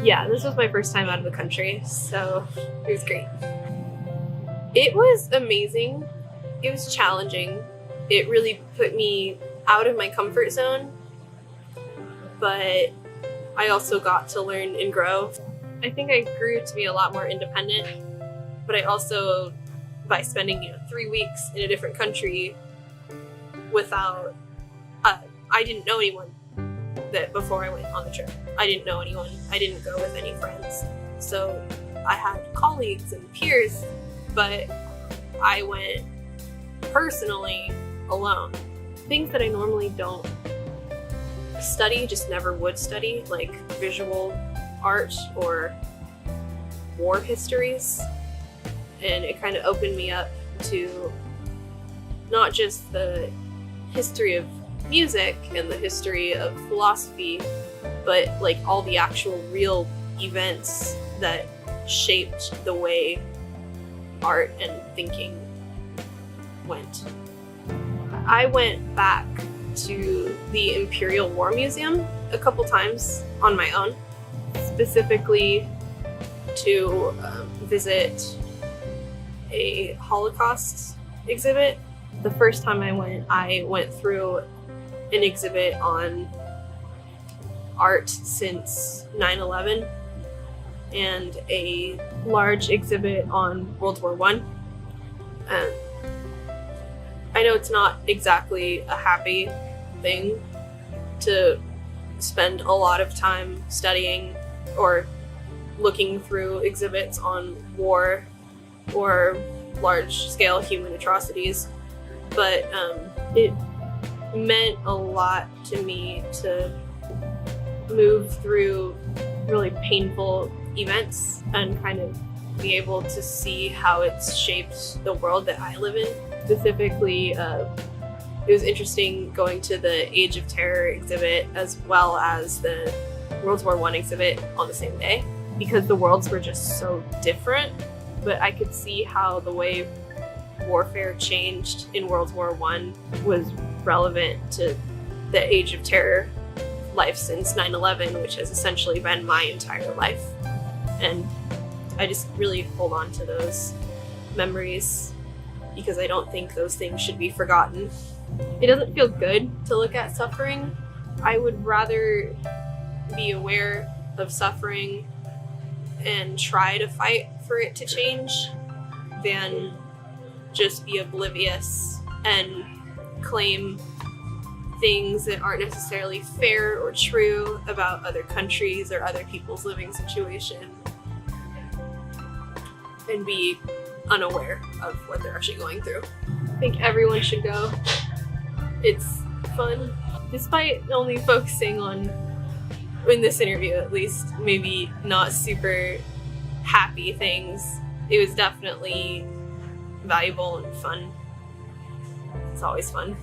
Yeah, this was my first time out of the country, so it was great. It was amazing. It was challenging. It really put me out of my comfort zone, but I also got to learn and grow. I think I grew to be a lot more independent, but I also, by spending 3 weeks in a different country without, I didn't know anyone that before I went on the trip. I didn't know anyone. I didn't go with any friends. So I had colleagues and peers, but I went personally alone. Things that I normally don't study, just never would study, like visual art or war histories. And it kind of opened me up to not just the history of music and the history of philosophy, but like all the actual real events that shaped the way art and thinking went. I went back to the Imperial War Museum a couple times on my own, specifically to visit a Holocaust exhibit. The first time I went through an exhibit on art since 9/11 and a large exhibit on World War I. I know it's not exactly a happy thing to spend a lot of time studying or looking through exhibits on war or large-scale human atrocities, but it meant a lot to me to move through really painful events and kind of be able to see how it's shaped the world that I live in. Specifically, it was interesting going to the Age of Terror exhibit as well as the World War I exhibit on the same day, because the worlds were just so different, but I could see how the way warfare changed in World War I was relevant to the Age of Terror life since 9/11, which has essentially been my entire life. And I just really hold on to those memories because I don't think those things should be forgotten. It doesn't feel good to look at suffering. I would rather be aware of suffering and try to fight for it to change than just be oblivious and claim things that aren't necessarily fair or true about other countries or other people's living situation and be unaware of what they're actually going through. I think everyone should go. It's fun. Despite only focusing on, in this interview at least, maybe not super happy things, it was definitely valuable and fun. It's always fun.